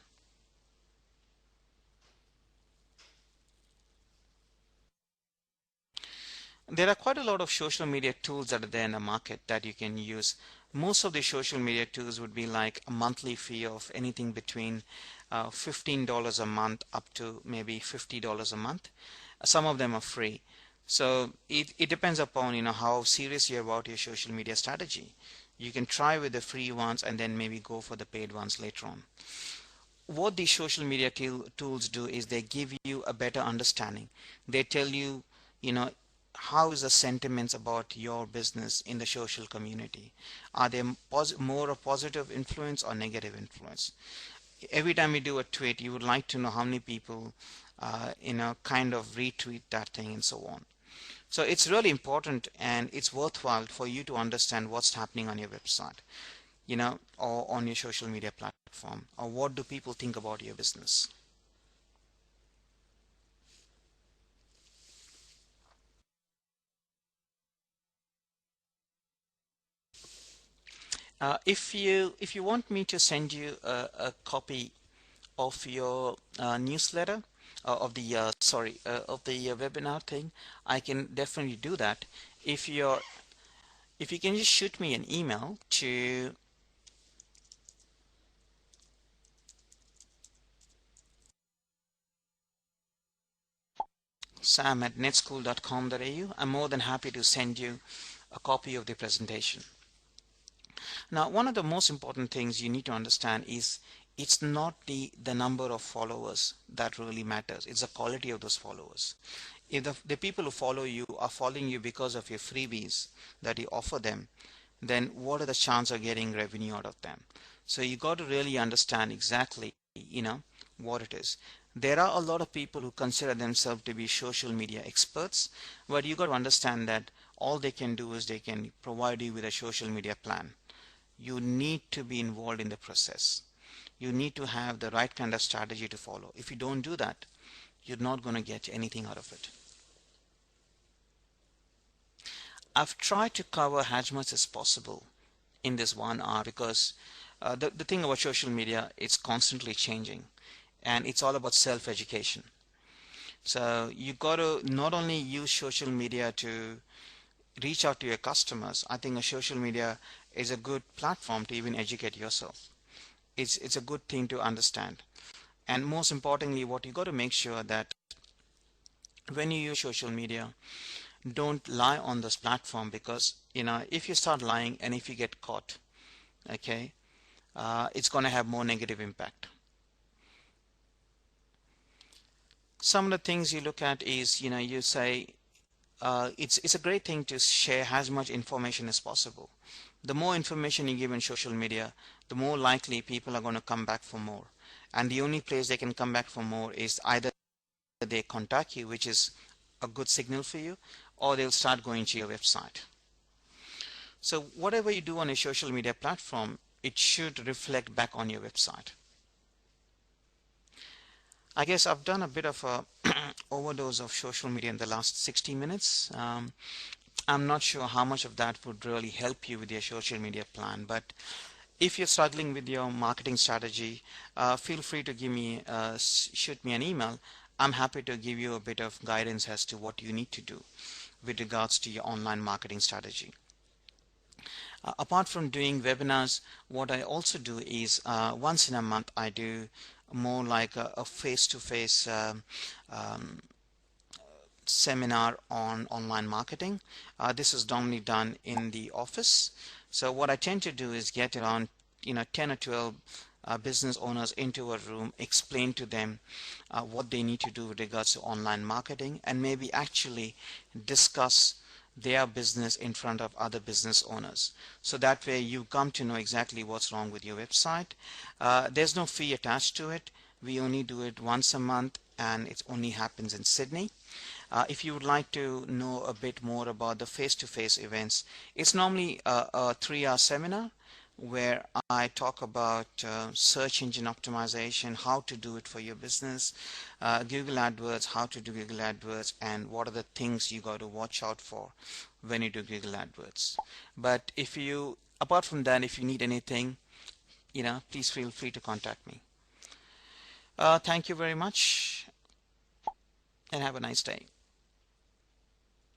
There are quite a lot of social media tools that are there in the market that you can use. Most of the social media tools would be like a monthly fee of anything between $15 a month up to maybe $50 a month. Some of them are free. So it depends upon how serious you're about your social media strategy. You can try with the free ones and then maybe go for the paid ones later on. What these social media tools do is they give you a better understanding. They tell you, you know, how is the sentiments about your business in the social community? Are they more of positive influence or negative influence? Every time you do a tweet, you would like to know how many people, kind of retweet that thing and so on. So it's really important and it's worthwhile for you to understand what's happening on your website, or on your social media platform, or what do people think about your business. If you want me to send you a copy of your newsletter, of the webinar thing, I can definitely do that. If you can just shoot me an email to sam@netschool.com.au, I'm more than happy to send you a copy of the presentation. Now, one of the most important things you need to understand is it's not the number of followers that really matters. It's the quality of those followers. If the people who follow you are following you because of your freebies that you offer them, then what are the chances of getting revenue out of them? So you got to really understand exactly, what it is. There are a lot of people who consider themselves to be social media experts, but you got to understand that all they can do is they can provide you with a social media plan. You need to be involved in the process. You need to have the right kind of strategy to follow. If you don't do that, you're not going to get anything out of it. I've tried to cover as much as possible in this 1 hour, because the thing about social media, it's constantly changing and it's all about self-education. So you got to not only use social media to reach out to your customers. I think a social media is a good platform to even educate yourself. It's a good thing to understand. And most importantly, what you got to make sure that when you use social media, don't lie on this platform, because if you start lying and if you get caught, okay, it's going to have more negative impact. Some of the things you look at is, you say, it's a great thing to share as much information as possible. The more information you give in social media, the more likely people are going to come back for more. And the only place they can come back for more is either they contact you, which is a good signal for you, or they'll start going to your website. So whatever you do on a social media platform, it should reflect back on your website. I guess I've done a bit of a overdose of social media in the last 60 minutes. I'm not sure how much of that would really help you with your social media plan, but if you're struggling with your marketing strategy, feel free to shoot me an email. I'm happy to give you a bit of guidance as to what you need to do with regards to your online marketing strategy. Apart from doing webinars, what I also do is once in a month I do more like a face-to-face seminar on online marketing. This is normally done in the office. So what I tend to do is get around 10 or 12 business owners into a room, explain to them what they need to do with regards to online marketing, and maybe actually discuss their business in front of other business owners. So that way you come to know exactly what's wrong with your website. There's no fee attached to it. We only do it once a month, and it only happens in Sydney. If you would like to know a bit more about the face-to-face events, it's normally a 3-hour seminar where I talk about search engine optimization, how to do it for your business, Google AdWords, how to do Google AdWords, and what are the things you got to watch out for when you do Google AdWords. But apart from that, if you need anything, please feel free to contact me. Thank you very much and have a nice day.